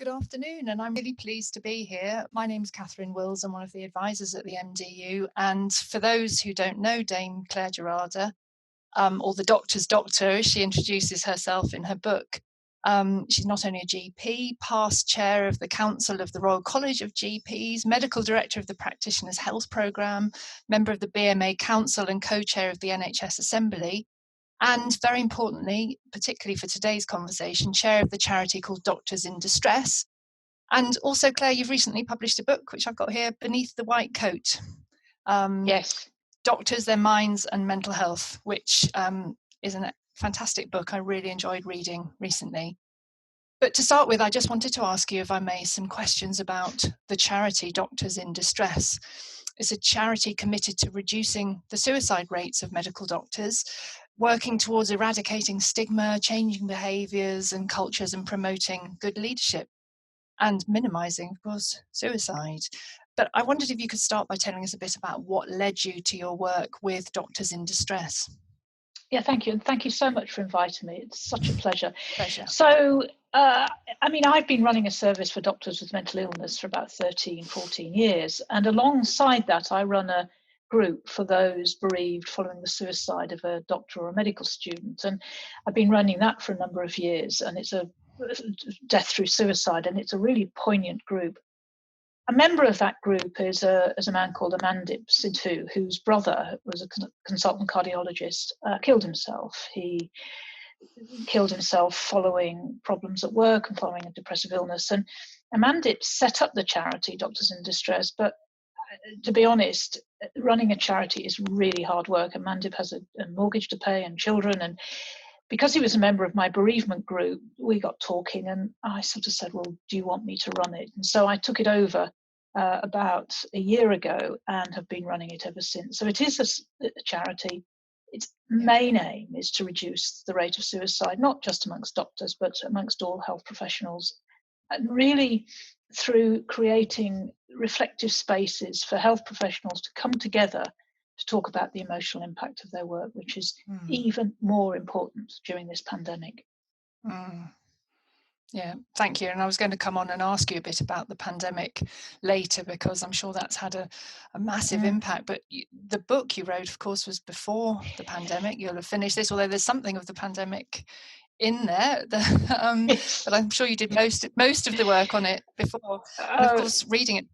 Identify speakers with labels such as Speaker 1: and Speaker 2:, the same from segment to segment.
Speaker 1: Good afternoon, and I'm really pleased to be here. My name's Catherine Wills. I'm one of the advisors at the MDU. And for those who don't know Dame Clare Gerada, or the doctor's doctor, as she introduces herself in her book, she's not only a GP, past chair of the Council of the Royal College of GPs, medical director of the Practitioners Health Programme, member of the BMA Council and co-chair of the NHS Assembly, and very importantly, particularly for today's conversation, chair of the charity called Doctors in Distress. And also, Claire, you've recently published a book, which I've got here, Beneath the White Coat.
Speaker 2: Yes.
Speaker 1: Doctors, Their Minds and Mental Health, which is a fantastic book I really enjoyed reading recently. But to start with, I just wanted to ask you, if I may, some questions about the charity Doctors in Distress. It's a charity committed to reducing the suicide rates of medical doctors, working towards eradicating stigma, changing behaviours and cultures, and promoting good leadership and minimising, of course, suicide. But I wondered if you could start by telling us a bit about what led you to your work with Doctors in Distress.
Speaker 2: Yeah, thank you. And thank you so much for inviting me. It's such a pleasure.
Speaker 1: Pleasure.
Speaker 2: So, I've been running a service for doctors with mental illness for about 13, 14 years. And alongside that, I run a group for those bereaved following the suicide of a doctor or a medical student. And I've been running that for a number of years. And it's a death through suicide. And it's a really poignant group. A member of that group is a man called Amandip Sidhu, whose brother was a consultant cardiologist, killed himself. He killed himself following problems at work and following a depressive illness. And Amandip set up the charity Doctors in Distress. But to be honest, running a charity is really hard work. Amandip has a mortgage to pay and children. And because he was a member of my bereavement group, we got talking and I sort of said, well, do you want me to run it? And so I took it over about a year ago and have been running it ever since. So it is a charity. Its main aim is to reduce the rate of suicide, not just amongst doctors, but amongst all health professionals. And really through creating reflective spaces for health professionals to come together to talk about the emotional impact of their work, which is even more important during this pandemic.
Speaker 1: Yeah, thank you. And I was going to come on and ask you a bit about the pandemic later, because I'm sure that's had a massive impact. But the book you wrote, of course, was before the pandemic. You'll have finished this, although there's something of the pandemic in there. But I'm sure you did most of the work on it before. And of course, reading it,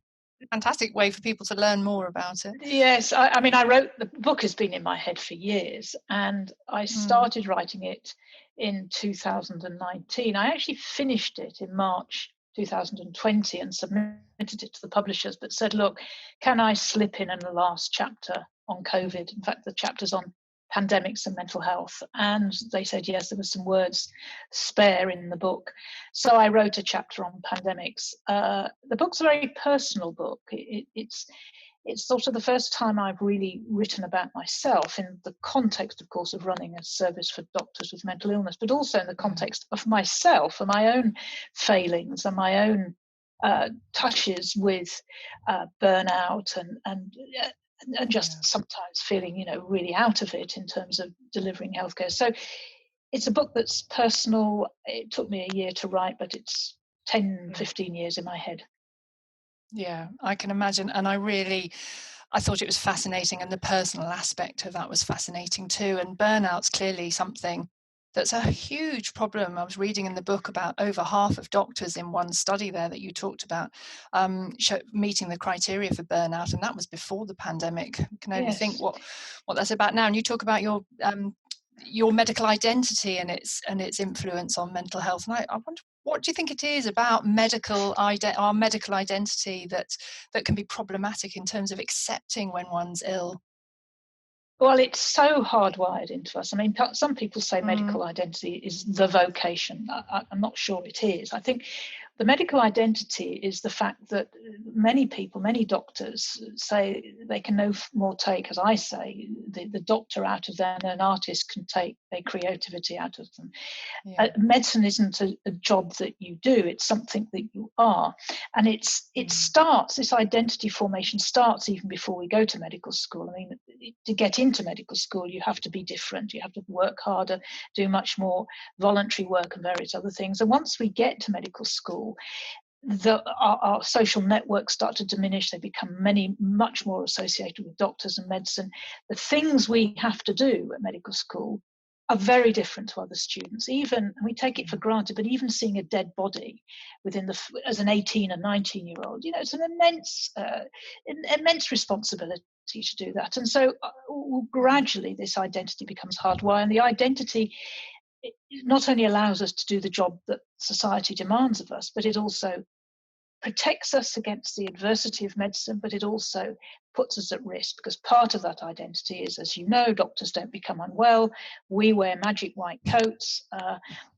Speaker 1: fantastic way for people to learn more about it.
Speaker 2: Yes, I wrote, the book has been in my head for years, and I started writing it in 2019. I actually finished it in March 2020 and submitted it to the publishers, but said, look, can I slip in the last chapter on COVID? In fact, the chapter's on pandemics and mental health. And they said, yes, there were some words spare in the book. So I wrote a chapter on pandemics. The book's a very personal book. It's sort of the first time I've really written about myself in the context, of course, of running a service for doctors with mental illness, but also in the context of myself and my own failings and my own touches with burnout and just sometimes feeling, really out of it in terms of delivering healthcare. So it's a book that's personal. It took me a year to write, but it's 10, 15 years in my head.
Speaker 1: Yeah, I can imagine. And I thought it was fascinating, and the personal aspect of that was fascinating too. And burnout's clearly something that's a huge problem. I was reading in the book about over half of doctors in one study there that you talked about meeting the criteria for burnout, and that was before the pandemic. You can only think what that's about now. And you talk about your medical identity and its influence on mental health. And I wonder, what do you think it is about our medical identity that can be problematic in terms of accepting when one's ill?
Speaker 2: Well, it's so hardwired into us. I mean, some people say medical identity is the vocation. I'm not sure it is. I think the medical identity is the fact that many people, many doctors say they can no more take, as I say, the doctor out of them than an artist can take their creativity out of them. Yeah. Medicine isn't a job that you do, it's something that you are. And this identity formation starts even before we go to medical school. I mean, to get into medical school, you have to be different, you have to work harder, do much more voluntary work and various other things. And once we get to medical school, school, our social networks start to diminish. They become much more associated with doctors and medicine. The things we have to do at medical school are very different to other students. Even, and we take it for granted, but even seeing a dead body as an 18 and 19-year-old, it's an immense responsibility to do that. And so gradually this identity becomes hardwired, and the identity, it not only allows us to do the job that society demands of us, but it also protects us against the adversity of medicine, but it also puts us at risk, because part of that identity is, as you know, doctors don't become unwell. We wear magic white coats,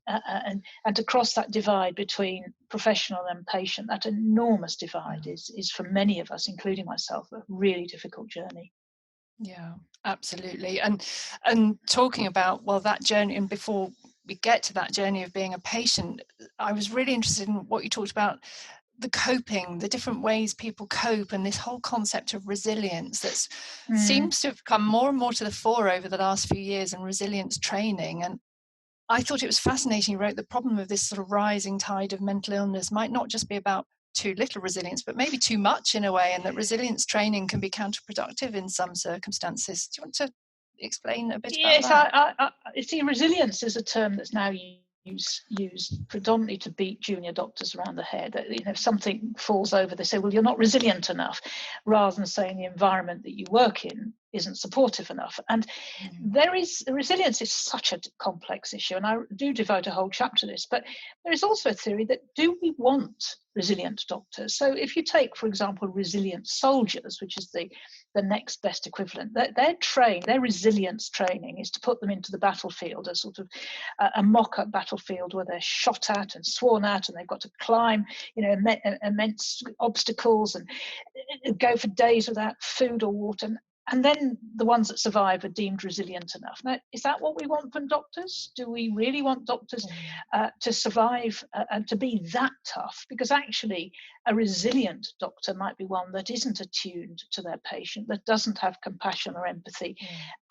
Speaker 2: and to cross that divide between professional and patient, that enormous divide is for many of us, including myself, a really difficult journey.
Speaker 1: Yeah, absolutely. And talking about, well, that journey, and before we get to that journey of being a patient, I was really interested in what you talked about, the coping, the different ways people cope, and this whole concept of resilience that seems to have come more and more to the fore over the last few years, and resilience training. And I thought it was fascinating. You wrote the problem of this sort of rising tide of mental illness might not just be about too little resilience, but maybe too much in a way, and that resilience training can be counterproductive in some circumstances. Do you want to explain a bit about
Speaker 2: Yes,
Speaker 1: that?
Speaker 2: I see. Resilience is a term that's now used predominantly to beat junior doctors around the head. If something falls over, they say, "Well, you're not resilient enough," rather than saying the environment that you work in isn't supportive enough. And resilience is such a complex issue, and I do devote a whole chapter to this. But there is also a theory that, do we want resilient doctors? So if you take, for example, resilient soldiers, which is the next best equivalent, they're trained, their resilience training is to put them into the battlefield, a sort of a mock-up battlefield where they're shot at and sworn at, and they've got to climb, immense obstacles, and go for days without food or water. And then the ones that survive are deemed resilient enough. Now, is that what we want from doctors? Do we really want doctors to survive and to be that tough? Because actually, a resilient doctor might be one that isn't attuned to their patient, that doesn't have compassion or empathy.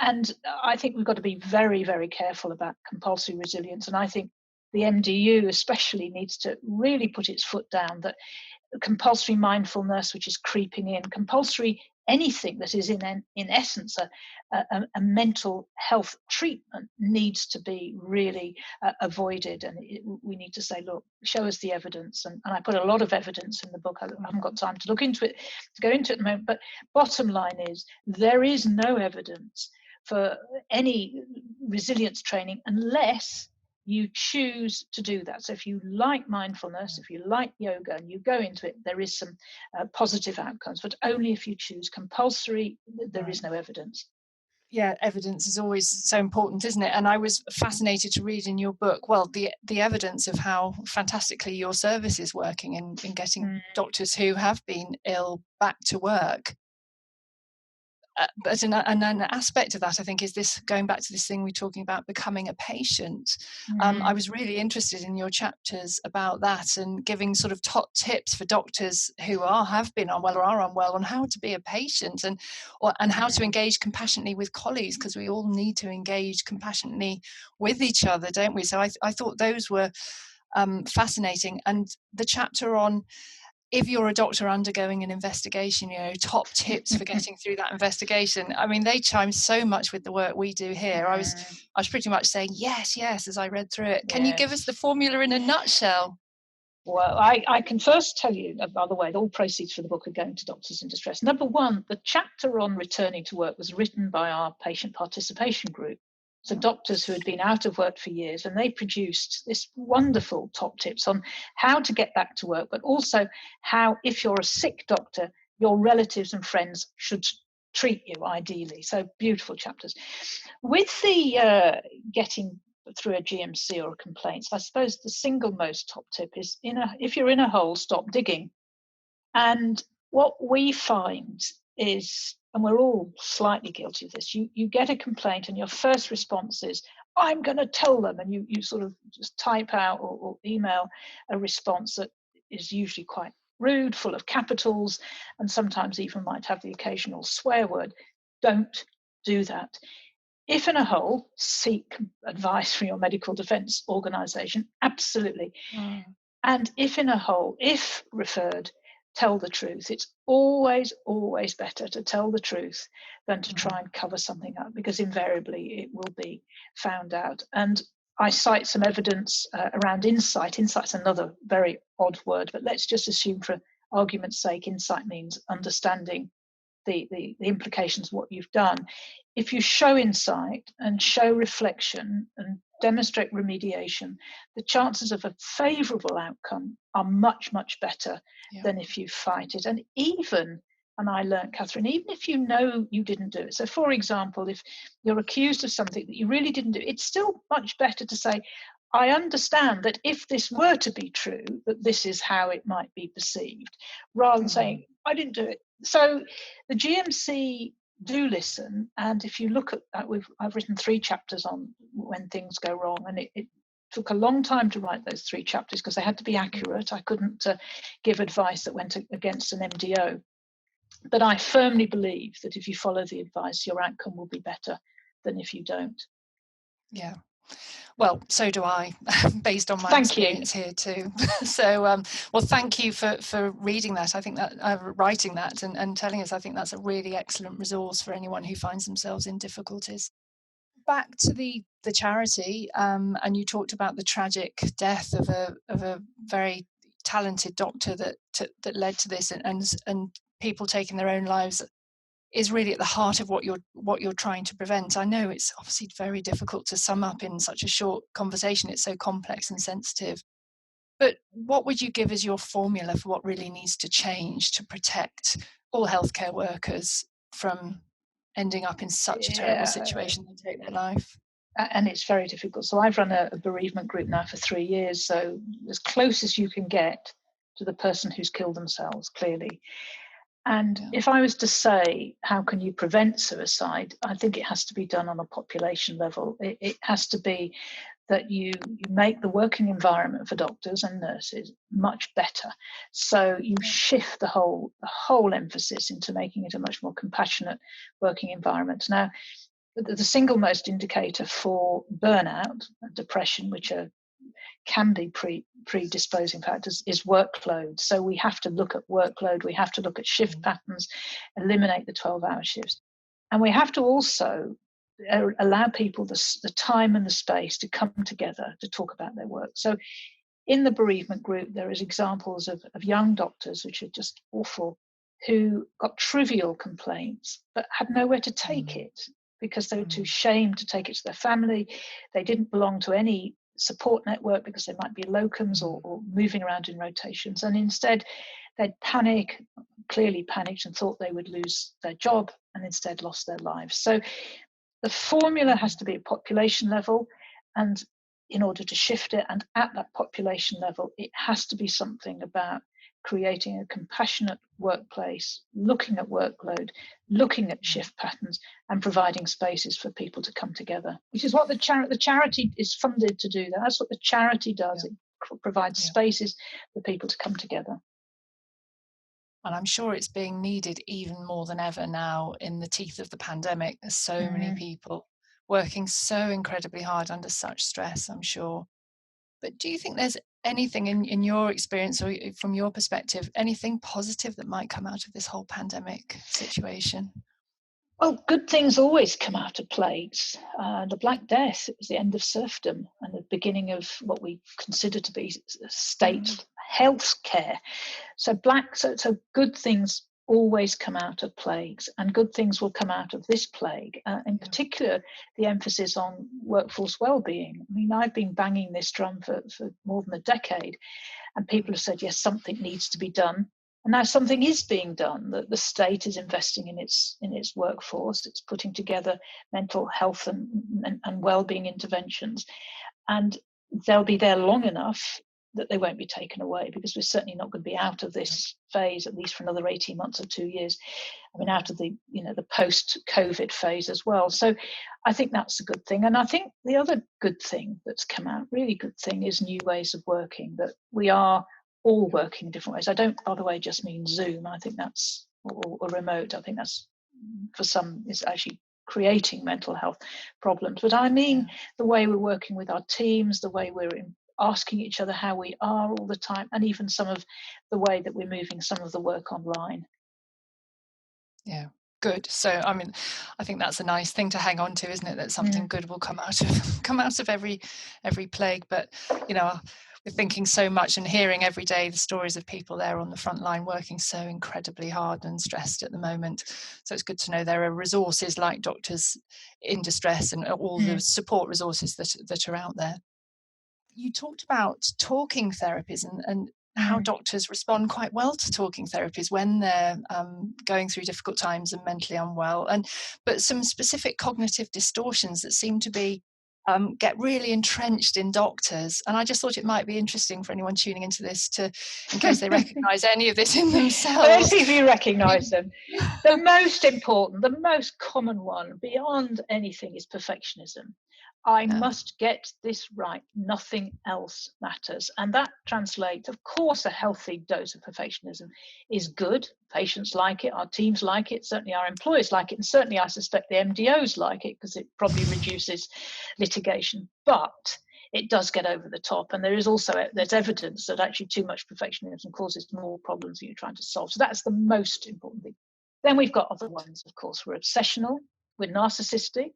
Speaker 2: And I think we've got to be very, very careful about compulsory resilience. And I think the MDU especially needs to really put its foot down, that compulsory mindfulness, which is creeping in, compulsory anything that is in essence a mental health treatment, needs to be really avoided. And we need to say, look, show us the evidence. And I put a lot of evidence in the book. I haven't got time to go into it at the moment, but bottom line is, there is no evidence for any resilience training unless you choose to do that. So if you like mindfulness, if you like yoga, and you go into it, there is some positive outcomes, but only if you choose. Compulsory, there is no evidence.
Speaker 1: Yeah, evidence is always so important, isn't it? And I was fascinated to read in your book, well, the evidence of how fantastically your service is working in getting doctors who have been ill back to work. But an aspect of that, I think, is this, going back to this thing we're talking about, becoming a patient. I was really interested in your chapters about that, and giving sort of top tips for doctors who have been unwell or are unwell, on how to be a patient, and how to engage compassionately with colleagues, because we all need to engage compassionately with each other, don't we? So I thought those were fascinating. And the chapter on, if you're a doctor undergoing an investigation, top tips for getting through that investigation. I mean, they chime so much with the work we do here. I was pretty much saying yes as I read through it. Can you give us the formula in a nutshell?
Speaker 2: Well, I can first tell you, by the way, that all proceeds for the book are going to doctors in distress. Number one, the chapter on returning to work was written by our patient participation group. So doctors who had been out of work for years, and they produced this wonderful top tips on how to get back to work, but also how, if you're a sick doctor, your relatives and friends should treat you ideally. So beautiful chapters. With the getting through a GMC or a complaint, I suppose the single most top tip is, if you're in a hole, stop digging. And what we find is, and we're all slightly guilty of this, you get a complaint and your first response is, I'm going to tell them, and you sort of just type out or email a response that is usually quite rude, full of capitals, and sometimes even might have the occasional swear word. Don't do that. If in a hole, seek advice from your medical defense organization. Absolutely. And if referred, tell the truth. It's always, always better to tell the truth than to try and cover something up, because invariably it will be found out. And I cite some evidence around insight. Insight's another very odd word, but let's just assume for argument's sake, insight means understanding the implications of what you've done. If you show insight and show reflection and demonstrate remediation, the chances of a favourable outcome are much, much better than if you fight it. And I learned, Catherine, even if you know you didn't do it. So, for example, if you're accused of something that you really didn't do, it's still much better to say, I understand that if this were to be true, that this is how it might be perceived, rather than saying, I didn't do it. So the GMC do listen, and if you look at that, I've written 3 chapters on when things go wrong, and it took a long time to write those 3 chapters because they had to be accurate. I couldn't give advice that went against an MDO. But I firmly believe that if you follow the advice, your outcome will be better than if you don't.
Speaker 1: Yeah. Well, so do I, based on my experience here too. So, well, thank you for reading that. I think that writing that and telling us, I think that's a really excellent resource for anyone who finds themselves in difficulties. Back to the charity, and you talked about the tragic death of a very talented doctor that led to this, and people taking their own lives is really at the heart of what you're trying to prevent. I know it's obviously very difficult to sum up in such a short conversation. It's so complex and sensitive. But what would you give as your formula for what really needs to change to protect all healthcare workers from ending up in such a terrible situation and take their life?
Speaker 2: And it's very difficult. So I've run a bereavement group now for 3 years. So as close as you can get to the person who's killed themselves, clearly. And if I was to say, how can you prevent suicide? I think it has to be done on a population level. It has to be that you make the working environment for doctors and nurses much better. So you shift the whole emphasis into making it a much more compassionate working environment. Now, the single most indicator for burnout and depression, which can be predisposing factors, is workload. So we have to look at workload, we have to look at shift patterns, eliminate the 12-hour shifts. And we have to also allow people the time and the space to come together to talk about their work. So in the bereavement group, there is examples of young doctors, which are just awful, who got trivial complaints but had nowhere to take it because they were too ashamed to take it to their family. They didn't belong to any support network because they might be locums or moving around in rotations. And instead, they'd clearly panicked and thought they would lose their job and instead lost their lives. So the formula has to be at population level, and in order to shift it, and at that population level, it has to be something about creating a compassionate workplace, looking at workload, looking at shift patterns, and providing spaces for people to come together, which is what the charity is funded to do. That's what the charity does. It provides spaces for people to come together.
Speaker 1: And I'm sure it's being needed even more than ever now in the teeth of the pandemic. There's so many people working so incredibly hard under such stress, I'm sure. But do you think there's anything in your experience or from your perspective, anything positive that might come out of this whole pandemic situation?
Speaker 2: Well, good things always come out of plagues. The Black Death, it was the end of serfdom and the beginning of what we consider to be state health care. So good things always come out of plagues, and good things will come out of this plague. In particular, the emphasis on workforce well-being. I mean, I've been banging this drum for more than a decade, and people have said, yes, something needs to be done. And now something is being done. That the state is investing in its workforce. It's putting together mental health and well-being interventions, and they'll be there long enough that they won't be taken away, because we're certainly not going to be out of this phase at least for another 18 months or 2 years. I mean, out of the post-COVID phase as well. So I think that's a good thing. And I think the other good thing that's come out, really good thing, is new ways of working, that we are all working in different ways. I don't, by the way, just mean Zoom. I think that's, or remote. I think that's, for some, is actually creating mental health problems. But I mean the way we're working with our teams, the way we're asking each other how we are all the time, and even some of the way that we're moving some of the work online.
Speaker 1: Yeah, good. So, I mean, I think that's a nice thing to hang on to, isn't it? That something
Speaker 2: Mm,
Speaker 1: good will come out of come out of every plague. But you know, we're thinking so much and hearing every day the stories of people there on the front line working so incredibly hard and stressed at the moment. So it's good to know there are resources like Doctors in Distress and all the
Speaker 2: mm,
Speaker 1: support resources that are out there. You talked about talking therapies and how
Speaker 2: mm.
Speaker 1: doctors respond quite well to talking therapies when they're going through difficult times and mentally unwell, but some specific cognitive distortions that seem to be get really entrenched in doctors. And I just thought it might be interesting for anyone tuning into this to, in case they recognise any of this in
Speaker 2: Let's
Speaker 1: themselves.
Speaker 2: see if you
Speaker 1: I
Speaker 2: recognize them. The
Speaker 1: mean,
Speaker 2: most important, the most common one beyond anything is perfectionism. I
Speaker 1: yeah,
Speaker 2: must get this right. Nothing else matters. And that translates, of course, a healthy dose of perfectionism is good. Patients like it, our teams like it, certainly our employers like it, and certainly I suspect the MDOs like it because it probably reduces litigation. But it does get over the top, and there is also there's evidence that actually too much perfectionism causes more problems than you're trying to solve. So that's the most important thing. Then we've got other ones, of course. We're obsessional, we're narcissistic.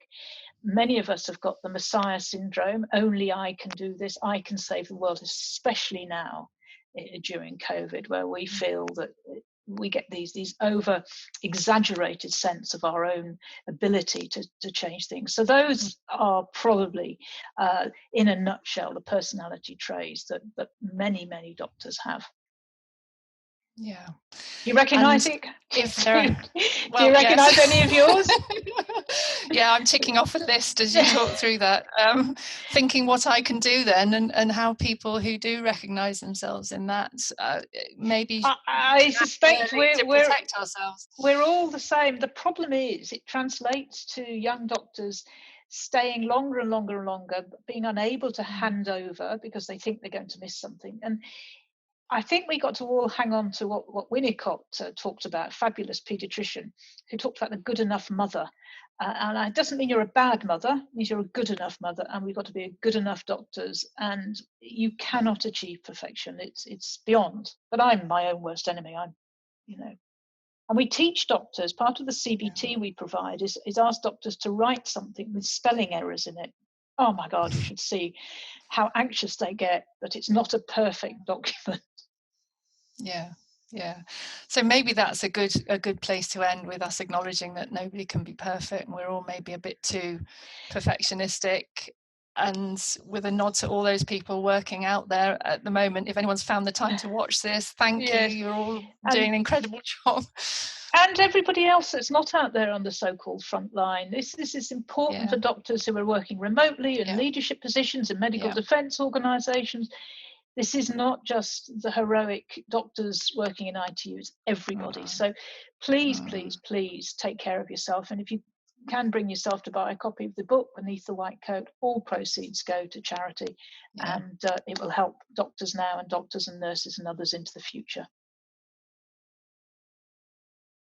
Speaker 2: Many of us have got the Messiah syndrome. Only I can do this, I can save the world, especially now during COVID, where we feel that we get these over exaggerated sense of our own ability to change things. So those are probably in a nutshell the personality traits that many doctors have.
Speaker 1: yeah.
Speaker 2: Do you recognize
Speaker 1: And
Speaker 2: it?
Speaker 1: if
Speaker 2: do,
Speaker 1: there are,
Speaker 2: you, do you
Speaker 1: well, yes.
Speaker 2: recognize any of yours?
Speaker 1: Yeah, I'm ticking off a list as you talk through that, thinking what I can do then, and how people who do recognise themselves in that maybe
Speaker 2: I
Speaker 1: act
Speaker 2: suspect
Speaker 1: early to protect ourselves.
Speaker 2: we're all the same. The problem is it translates to young doctors staying longer and longer and longer, being unable to
Speaker 1: Mm,
Speaker 2: hand over because they think they're going to miss something. And I think we got to all hang on to what Winnicott talked about, fabulous paediatrician, who talked about the good enough mother. And it doesn't mean you're a bad mother, it means you're a good enough mother, and we've got to be good enough doctors. And you cannot achieve perfection; it's beyond. But I'm my own worst enemy. I'm, you know. And we teach doctors. Part of the
Speaker 1: yeah.
Speaker 2: CBT we provide is ask doctors to write something with spelling errors in it. Oh my God, you should see how anxious they get that it's not a perfect document.
Speaker 1: Yeah, yeah. So maybe that's a good place to end, with us acknowledging that nobody can be perfect and we're all maybe a bit too perfectionistic. And with a nod to all those people working out there at the moment, if anyone's found the time to watch this, thank you.
Speaker 2: Yes.
Speaker 1: You're all doing
Speaker 2: And
Speaker 1: an incredible job.
Speaker 2: everybody else that's not out there on the so-called front line. This is important
Speaker 1: Yeah,
Speaker 2: for doctors who are working remotely in
Speaker 1: yeah,
Speaker 2: leadership positions in medical
Speaker 1: yeah.
Speaker 2: defense organizations. This is not just the heroic doctors working in ITU, it's everybody.
Speaker 1: Mm,
Speaker 2: So please,
Speaker 1: mm,
Speaker 2: please, please take care of yourself. And if you can bring yourself to buy a copy of the book Beneath the White Coat, all proceeds go to charity,
Speaker 1: yeah.
Speaker 2: and it will help doctors now and doctors and nurses and others into the future.